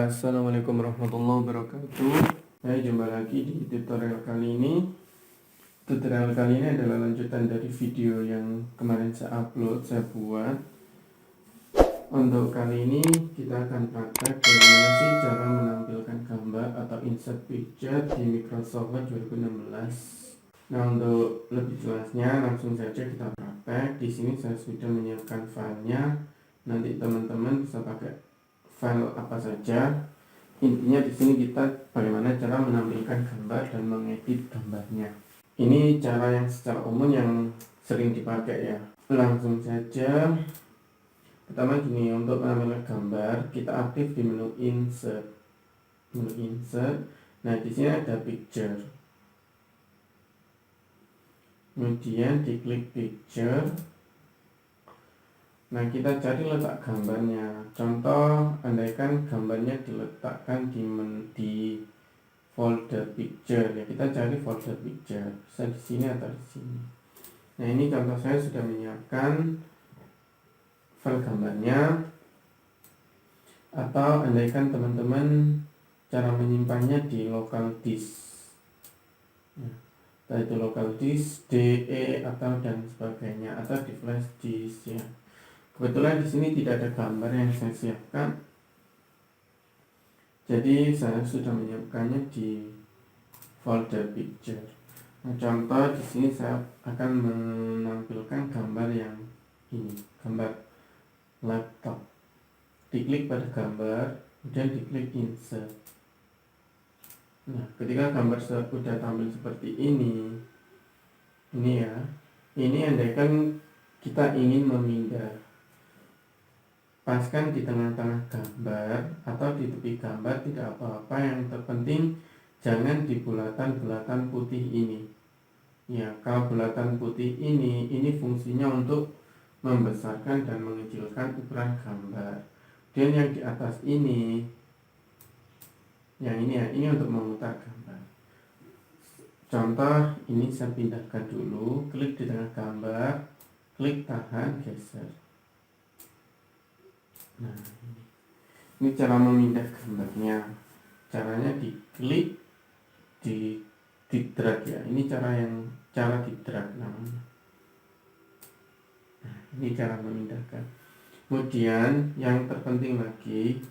Assalamualaikum warahmatullahi wabarakatuh. Jumpa lagi di tutorial kali ini. Tutorial kali ini adalah lanjutan dari video yang kemarin saya buat. Untuk kali ini kita akan praktek bagaimana sih cara menampilkan gambar atau insert picture di Microsoft Word 2016. Nah, untuk lebih jelasnya langsung saja kita praktek. Di sini saya sudah menyiapkan filenya. Nanti teman-teman bisa pakai file apa saja. Intinya di sini kita bagaimana cara menampilkan gambar dan mengedit gambarnya. Ini cara yang secara umum yang sering dipakai ya. Langsung saja. Pertama gini, untuk menampilkan gambar kita aktif di menu insert. Nah, di sini ada picture. Kemudian diklik picture. Nah, kita cari letak gambarnya. Contoh, andaikan gambarnya diletakkan di folder picture ya, kita cari folder picture. Bisa di sini atau di sini. Nah, ini contoh saya sudah menyiapkan file gambarnya. Atau andaikan teman-teman cara menyimpannya di local disk. Itu local disk, DE atau dan sebagainya, atau di flash disk ya. Kebetulan di sini tidak ada gambar yang saya siapkan, jadi saya sudah menyiapkannya di folder picture. Nah, contoh di sini saya akan menampilkan gambar yang ini, gambar laptop. Diklik pada gambar, kemudian diklik insert. Nah, ketika gambar sudah tampil seperti ini ya, ini andaikan kita ingin memindah. Paskan di tengah-tengah gambar atau di tepi gambar, tidak apa-apa, yang terpenting jangan di bulatan-bulatan putih ini ya. Kalau bulatan putih ini fungsinya untuk membesarkan dan mengecilkan ukuran gambar, dan yang di atas ini, yang ini ya, ini untuk memutar gambar. Contoh ini saya pindahkan dulu, klik di tengah gambar, klik tahan, geser. Nah, ini cara memindah gambarnya. Caranya diklik, di drag ya. Ini cara di drag namanya. Nah, ini cara memindahkan. Kemudian yang terpenting lagi,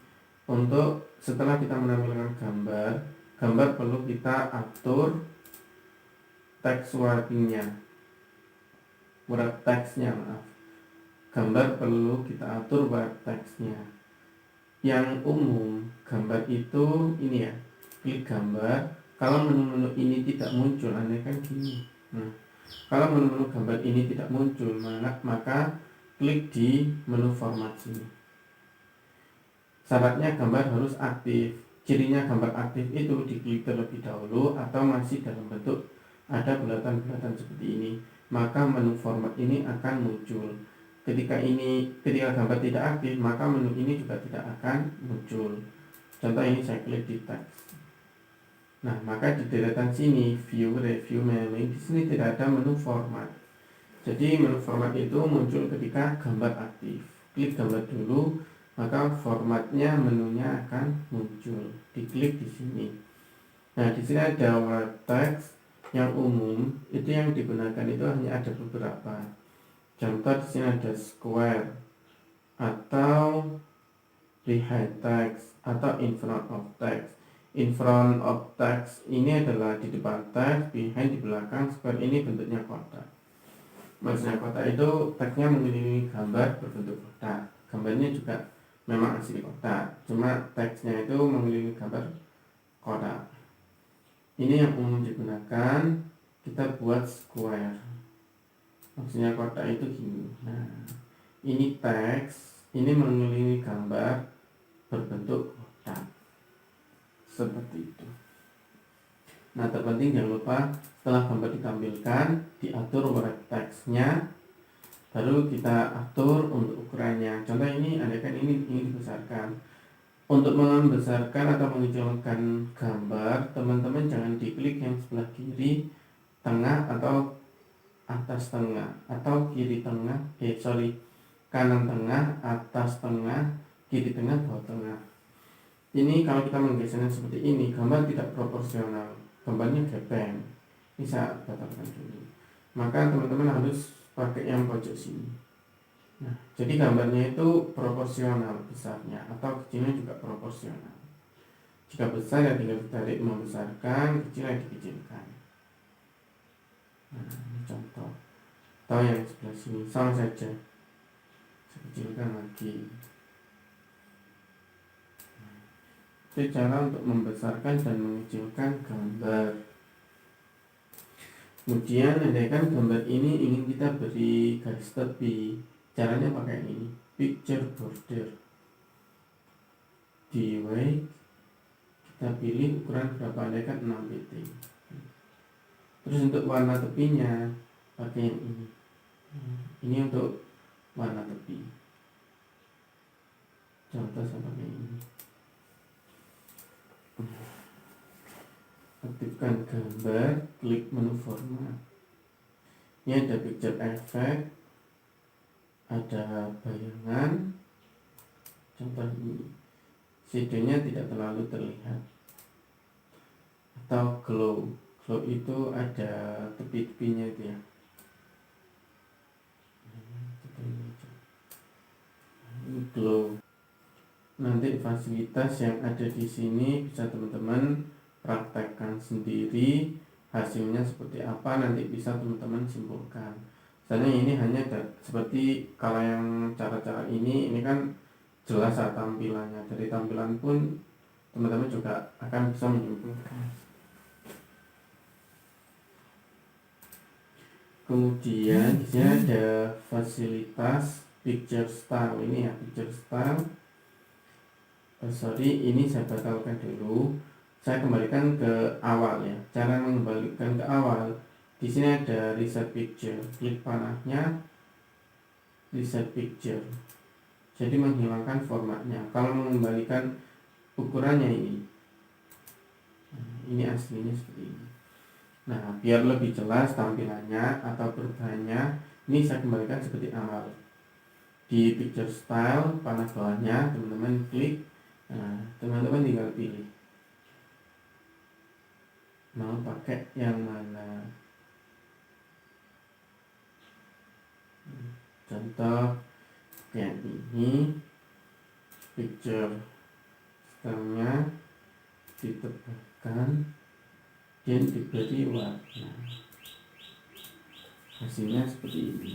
untuk setelah kita menampilkan gambar perlu kita atur text wordingnya, word text-nya maaf. Gambar perlu kita atur word text-nya. Yang umum gambar itu ini ya, klik gambar. Kalau menu-menu ini tidak muncul, andaikan gini. Nah, kalau menu-menu gambar ini tidak muncul, maka klik di menu format sini. Syaratnya gambar harus aktif. Cirinya gambar aktif itu diklik terlebih dahulu atau masih dalam bentuk ada bulatan-bulatan seperti ini, maka menu format ini akan muncul. Ketika gambar tidak aktif, maka menu ini juga tidak akan muncul. Contoh ini saya klik di teks. Nah, maka di deretan sini view, review, mailing, di sini tidak ada menu format. Jadi menu format itu muncul ketika gambar aktif. Klik gambar dulu, maka formatnya, menunya akan muncul. Diklik di sini. Nah, di sini ada word text yang umum, itu yang digunakan itu hanya ada beberapa. Contoh di sini ada square atau behind text atau in front of text. In front of text ini adalah di depan teks, behind di belakang, square ini bentuknya kotak. Maksudnya kotak itu teksnya mengelilingi gambar berbentuk kotak. Gambarnya juga memang asli kotak, cuma teksnya itu mengelilingi gambar kotak. Ini yang umum digunakan, kita buat square. Maksudnya kotak itu gini. Nah, ini teks, ini mengelilingi gambar berbentuk kotak seperti itu. Nah, terpenting jangan lupa setelah gambar ditampilkan, diatur word text-nya, baru kita atur untuk ukurannya. Contoh ini, andaikan ini dibesarkan. Untuk membesarkan atau mengecilkan gambar, teman-teman jangan diklik yang sebelah kiri, tengah, atau atas tengah, atau kiri tengah, kanan tengah, atas tengah, kiri tengah, bawah tengah. Ini kalau kita menggesernya seperti ini, gambar tidak proporsional, gambarnya gepeng. Ini saya batalkan dulu. Maka teman-teman harus pakai yang pojok sini. Nah, jadi gambarnya itu proporsional besarnya atau kecilnya juga proporsional. Jika besar ya tinggal ditarik membesarkan, kecil ya dikecilkan. Nah, ini contoh. Atau yang sebelah sini sama saja. Saya kecilkan lagi. Itu cara untuk membesarkan dan mengecilkan gambar. Kemudian andaikan gambar ini ingin kita beri garis tepi, caranya pakai ini, picture border. Di white kita pilih ukuran berapa, andaikan 6 pt. Terus untuk warna tepinya pakai yang ini. Ini untuk warna tepi. Contoh seperti ini. Aktifkan gambar, klik menu format. Ini ada picture effect, ada bayangan. Contoh ini, shadownya tidak terlalu terlihat. Atau glow, glow itu ada tepi-tepinya itu ya. Ini glow. Nanti fasilitas yang ada di sini bisa teman-teman praktekkan sendiri, hasilnya seperti apa nanti bisa teman-teman simpulkan. Misalnya ini hanya seperti kalau yang cara-cara ini kan jelas tampilannya, dari tampilan pun teman-teman juga akan bisa menyimpulkan. Kemudian di sini ada fasilitas picture style, ini ya picture style. Ini saya batalkan dulu. Saya kembalikan ke awal ya. Cara mengembalikan ke awal, di sini ada reset picture. Klik panahnya, reset picture. Jadi menghilangkan formatnya. Kalau mengembalikan ukurannya ini aslinya seperti ini. Nah, biar lebih jelas tampilannya atau perubahannya, ini saya kembalikan seperti awal. Di picture style, panah bawahnya teman-teman klik. Nah, teman-teman tinggal pilih mau pakai yang mana. Contoh yang ini, picture stylenya ditebakkan dan diberi warna, hasilnya seperti ini.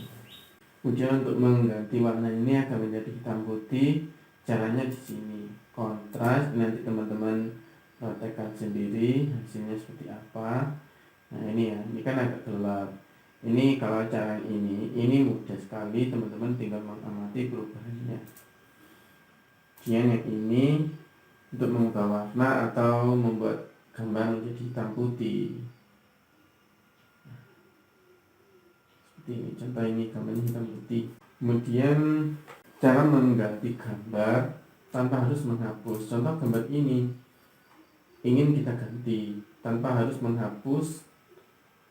Kemudian untuk mengganti warna ini agar menjadi hitam putih, caranya di sini kontras. Nanti teman-teman praktekkan sendiri hasilnya seperti apa. Nah ini ya, ini kan agak gelap. Ini kalau cara ini mudah sekali, teman-teman tinggal mengamati perubahannya. Kemudian yang ini untuk mengubah warna atau membuat gambar menjadi hitam putih. Seperti ini, contoh ini gambarnya hitam putih. Kemudian cara mengganti gambar tanpa harus menghapus. Contoh gambar ini ingin kita ganti tanpa harus menghapus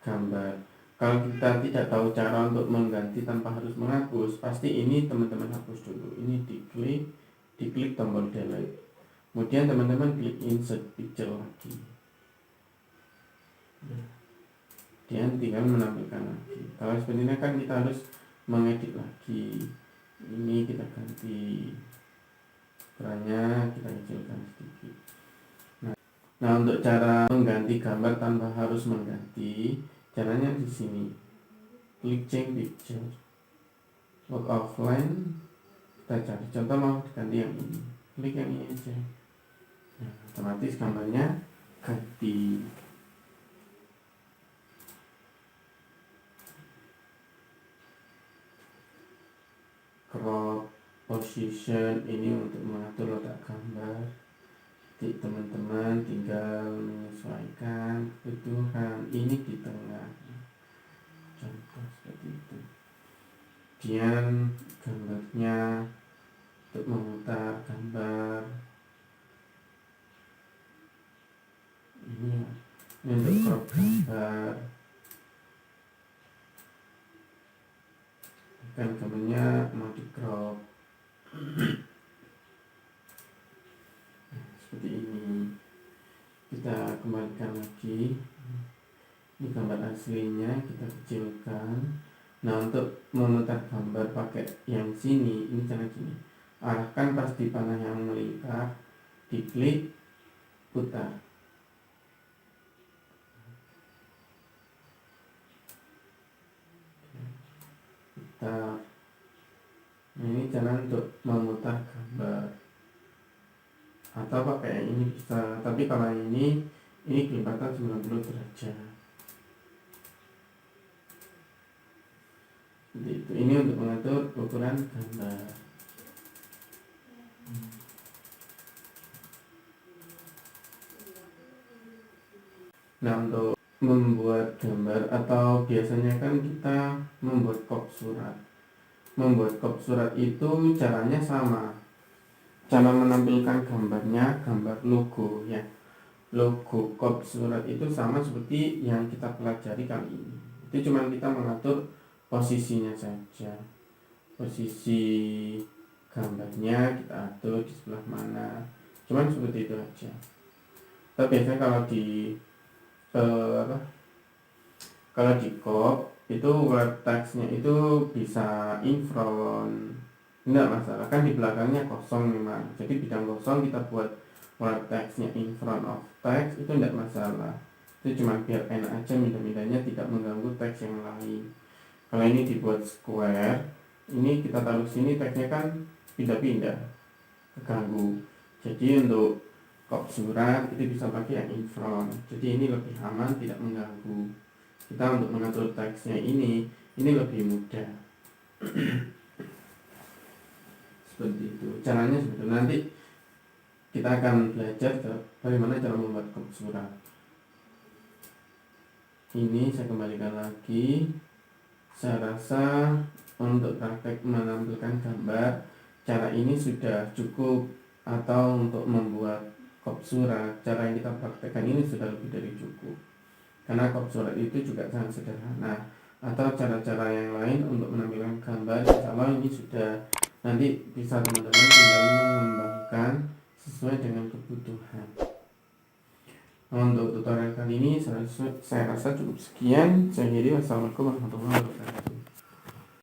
gambar. Kalau kita tidak tahu cara untuk mengganti tanpa harus menghapus, pasti ini teman-teman hapus dulu. Ini diklik tombol delete. Kemudian teman-teman klik insert picture lagi. Dan tinggal menampilkan lagi. Kalau seperti ini kan kita harus mengedit lagi. Ini kita ganti ukurannya, kita kecilkan sedikit. Nah, untuk cara mengganti gambar tanpa harus mengganti, caranya di sini. Klik change picture. Work offline. Kita cari contoh mau diganti yang ini. Klik yang ini aja. Nah, otomatis gambarnya ganti. Crop position ini untuk mengatur letak gambar. Jadi teman-teman tinggal menyesuaikan kebutuhan. Ini di tengah, contoh seperti itu. Kemudian gambarnya untuk memutar gambar ini untuk crop gambar. Kan gambarnya mau di crop seperti kembalikan lagi. Ini gambar aslinya, kita kecilkan. Nah, untuk memutar gambar pakai yang sini, ini cara gini. Arahkan pas di panah yang melingkar, diklik, putar. Putar. Nah, ini cara untuk memutar gambar. Atau pakai yang ini bisa, tapi kalau ini kelipatan 90 derajat. Seperti itu. Ini untuk mengatur ukuran gambar. Nah, untuk membuat gambar atau biasanya kan kita membuat kop surat. Membuat kop surat itu caranya sama. Cara menampilkan gambarnya, gambar logo ya. Logo kop surat itu sama seperti yang kita pelajari kali ini. Itu cuma kita mengatur posisinya saja. Posisi gambarnya kita atur di sebelah mana. Cuman seperti itu aja. Tapi biasanya kalau di kop itu word text-nya itu bisa in front, enggak masalah, kan di belakangnya kosong memang, jadi bidang kosong kita buat word text-nya in front of text itu enggak masalah. Itu cuma biar enak aja, mindah-mindahnya tidak mengganggu teks yang lain. Kalau ini dibuat square, ini kita taruh sini, teksnya kan pindah-pindah, keganggu. Jadi untuk kop surat itu bisa pakai yang in front, jadi ini lebih aman, tidak mengganggu. Kita untuk mengatur teksnya ini lebih mudah. Seperti itu caranya. Sebetulnya nanti kita akan belajar bagaimana cara membuat kop surat. Ini saya kembalikan lagi. Saya rasa untuk praktek menampilkan gambar, cara ini sudah cukup. Atau untuk membuat kop surat, cara yang kita praktekkan ini sudah lebih dari cukup. Karena kop surat itu juga sangat sederhana. Atau cara-cara yang lain untuk menampilkan gambar, kalau ini sudah, nanti bisa teman-teman tinggal mengembangkan sesuai dengan kebutuhan. Untuk tutorial kali ini saya rasa cukup sekian. Saya akhiri. Wassalamualaikum warahmatullahi wabarakatuh.